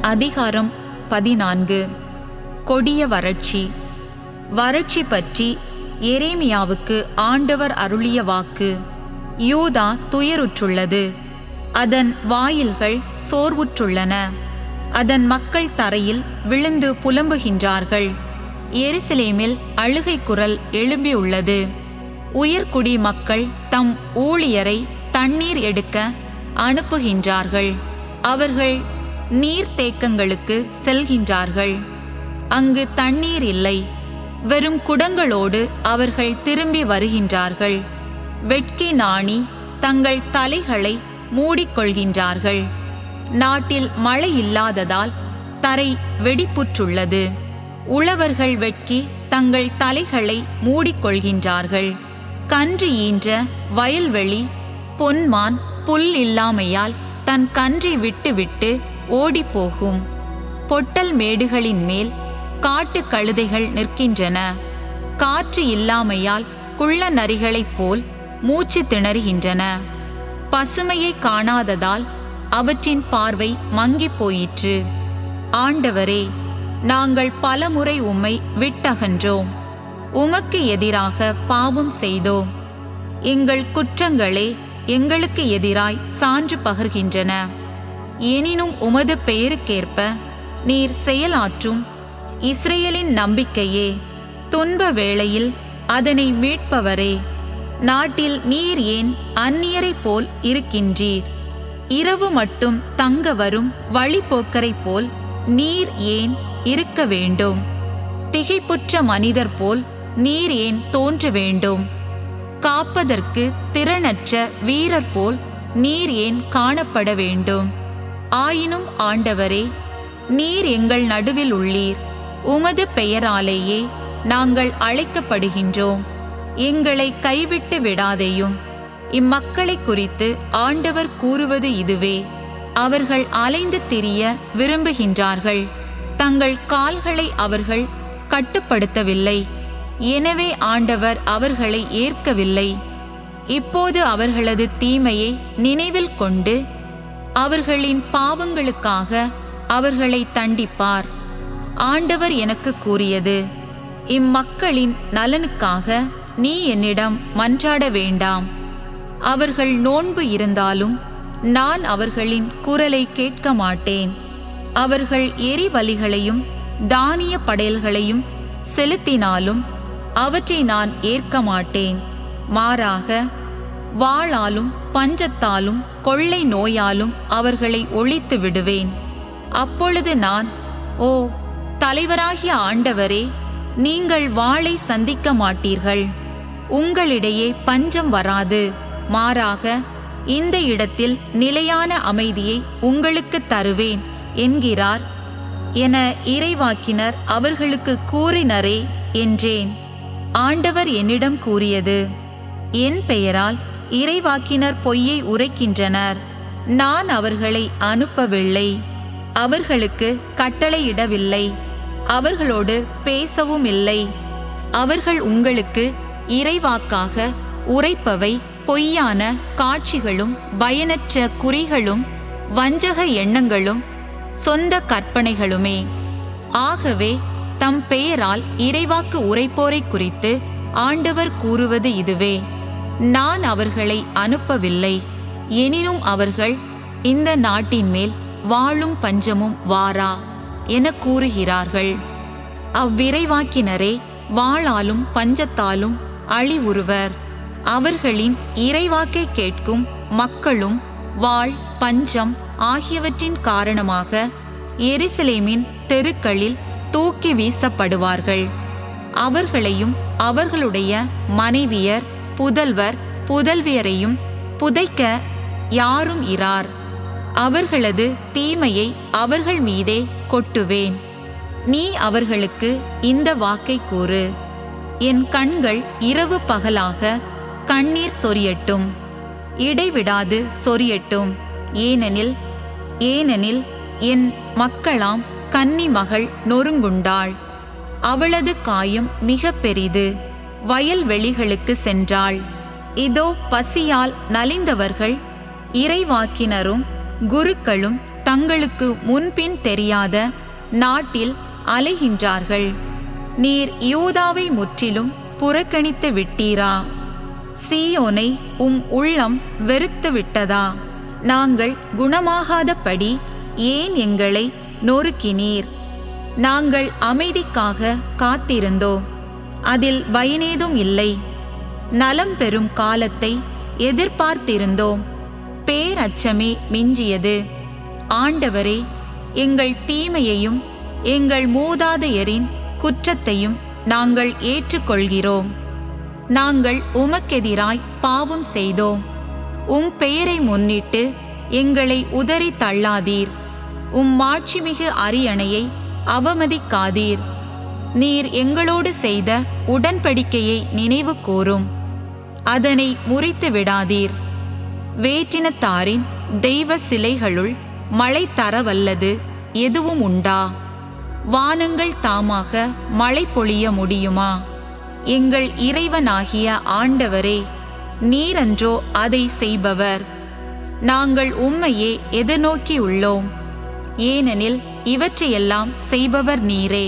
அதிகாரம் 14. கொடிய வறட்சி. வறட்சி பற்றி எரேமியாவுக்கு ஆண்டவர் அருளிய வாக்கு. யூதா துயருற்றுள்ளது, அதன் வாயில்கள் சோர்வுற்றுள்ளன, அதன் மக்கள் தரையில் விழுந்து புலம்புகின்றார்கள். எருசலேமில் அழுகை குரல் எழும்பியுள்ளது. உயர்குடி மக்கள் தம் ஊழியரை தண்ணீர் எடுக்க அனுப்புகின்றார்கள். அவர்கள் நீர்த்தேக்கங்களுக்கு செல்கின்றார்கள். அங்கு தண்ணீர் இல்லை. வெறும் குடங்களோடு அவர்கள் திரும்பி வருகின்றார்கள். வெட்கி நாணி தங்கள் தலைகளை மூடிக்கொள்கின்றார்கள். நாட்டில் மழை இல்லாததால் தரை வெடிப்புற்றுள்ளது. உழவர்கள் வெட்கி தங்கள் தலைகளை மூடிக்கொள்கின்றார்கள். கன்று ஈன்ற வயல்வெளி பொன்மான் புல் இல்லாமையால் தன் கன்றை விட்டுவிட்டு ஓடிப்போகும். பொட்டல் மேடுகளின் மேல் காட்டு கழுதைகள் நிற்கின்றன. காற்று இல்லாமையால் குள்ள நரிகளைப் போல் மூச்சு திணறுகின்றன. பசுமையை காணாததால் அவற்றின் பார்வை மங்கிப் போயிற்று. ஆண்டவரே, நாங்கள் பலமுறை உம்மை விட்டகன்றோம். உமக்கு எதிராக பாவம் செய்தோம். எங்கள் குற்றங்களே எங்களுக்கு எதிராய் சான்று பகர்கின்றன. எனினும் உமது பெயருக்கேற்ப நீர் செயலாற்றும் இஸ்ரேலின் நம்பிக்கையே, துன்ப வேளையில் அதனை மீட்பவரே, நாட்டில் நீர் ஏன் அந்நியரைப் போல் இருக்கின்றீர்? இரவு மட்டும் தங்க வரும் வழிபோக்கரைப் போல் நீர் ஏன் இருக்க வேண்டும்? திகைப்புற்ற மனிதர் போல் நீர் ஏன் தோன்ற வேண்டும்? காப்பதற்கு திறனற்ற வீரர் போல் நீர் ஏன் காணப்பட வேண்டும்? ஆயினும் ஆண்டவரே, நீர் எங்கள் நடுவில் உள்ளீர். உமது பெயராலேயே நாங்கள் அழைக்கப்படுகின்றோம். எங்களை கைவிட்டு விடாதேயும். இம்மக்களை குறித்து ஆண்டவர் கூறுவது இதுவே: அவர்கள் அலைந்து திரிய விரும்புகின்றார்கள். தங்கள் கால்களை அவர்கள் கட்டுப்படுத்தவில்லை. எனவே ஆண்டவர் அவர்களை ஏற்கவில்லை. இப்போது அவர்களது தீமையை நினைவில் கொண்டு அவர்களின் பாவங்களுக்காக அவர்களை தண்டிப்பார். ஆண்டவர் எனக்கு கூறியது: இம்மக்களின் நலனுக்காக நீ என்னிடம் மன்றாட வேண்டாம். அவர்கள் நோன்பு இருந்தாலும் நான் அவர்களின் குரலை கேட்க மாட்டேன். அவர்கள் எரிபலிகளையும் தானிய படையல்களையும் செலுத்தினாலும் அவற்றை நான் ஏற்க மாட்டேன். மாறாக வாளாலும் பஞ்சத்தாலும் கொள்ளை நோயாலும் அவர்களை ஒழித்து விடுவேன். அப்பொழுது நான், ஓ தலைவராகிய ஆண்டவரே, நீங்கள் வாளை சந்திக்க மாட்டீர்கள். உங்களிடையே பஞ்சம் வராது. மாறாக இந்த இடத்தில் நிலையான அமைதியை உங்களுக்கு தருவேன் என்கிறார் என இறைவாக்கினர் அவர்களுக்கு கூறினரே என்றேன். ஆண்டவர் என்னிடம் கூறியது: என் பெயரால் இறைவாக்கினர் பொய்யை உரைக்கின்றனர். நான் அவர்களை அனுப்பவில்லை, அவர்களுக்கு கட்டளையிடவில்லை, அவர்களோடு பேசவும் இல்லை. அவர்கள் உங்களுக்கு இறைவாக்காக உரைப்பவை பொய்யான காட்சிகளும் பயனற்ற குறிகளும் வஞ்சக எண்ணங்களும் சொந்த கற்பனைகளுமே. ஆகவே தம் பெயரால் இறைவாக்கு உரைப்போரை குறித்து ஆண்டவர் கூறுவது இதுவே: நான் அவர்களை அனுப்பவில்லை, எனினும் அவர்கள் இந்த நாட்டின் மேல் வாளும் பஞ்சமும் வாரா என கூறுகிறார்கள். அவ்விறைவாக்கினரே வாளாலும் பஞ்சத்தாலும் அழிவுறுவர். அவர்களின் இறைவாக்கை கேட்கும் மக்களும் வாள் பஞ்சம் ஆகியவற்றின் காரணமாக எருசலேமின் தெருக்களில் தூக்கி வீசப்படுவார்கள். அவர்களையும் அவர்களுடைய மனைவியர் புதல்வர் புதல்வியரையும் புதைக்க யாரும் இரார். அவர்களது தீமையை அவர்கள் மீதே கொட்டுவேன். நீ அவர்களுக்கு இந்த வாக்கை கூறு: என் கண்கள் இரவு பகலாக கண்ணீர் சொரியட்டும், இடைவிடாது சொரியட்டும். ஏனெனில் என் மக்களாம் கன்னி மகள் நொறுங்குண்டாள். அவளது காயம் மிக பெரிது. வயல்வெளிகளுக்கு சென்றாள். இதோ பசியால் நலிந்தவர்கள் இறைவாக்கினரும் குருக்களும் தங்களுக்கு முன்பின் தெரியாத நாட்டில் அலைகின்றார்கள். நீர் யூதாவை முற்றிலும் புறக்கணித்து விட்டீரா? சீயோனை உள்ளம் வெறுத்து விட்டதா? நாங்கள் குணமாகாதபடி ஏன் எங்களை நொறுக்கினீர்? நாங்கள் அமைதிக்காக காத்திருந்தோம், அதில் பயனேதும் இல்லை. நலம் பெறும் காலத்தை எதிர்பார்த்திருந்தோம், பேரச்சமே மிஞ்சியது. ஆண்டவரே, எங்கள் தீமையையும் எங்கள் மூதாதையரின் குற்றத்தையும் நாங்கள் ஏற்றுக்கொள்கிறோம். நாங்கள் உமக்கெதிராய் பாவம் செய்தோம். பெயரை முன்னிட்டு எங்களை உதறி தள்ளாதீர். மாட்சிமிகு அரியணையை அவமதிக்காதீர். நீர் எங்களோடு செய்த உடன்படிக்கையை நினைவு கூரும், அதனை முறித்து விடாதீர். வேற்றினத்தாரின் தெய்வ சிலைகளுள் மழை தரவல்லது எதுவும் உண்டா? வானங்கள் தாமாக மழை பொழிய முடியுமா? எங்கள் இறைவனாகிய ஆண்டவரே, நீரன்றோ அதை செய்பவர்? நாங்கள் உம்மையே எதிர்நோக்கியுள்ளோம், ஏனெனில் இவற்றையெல்லாம் செய்பவர் நீரே.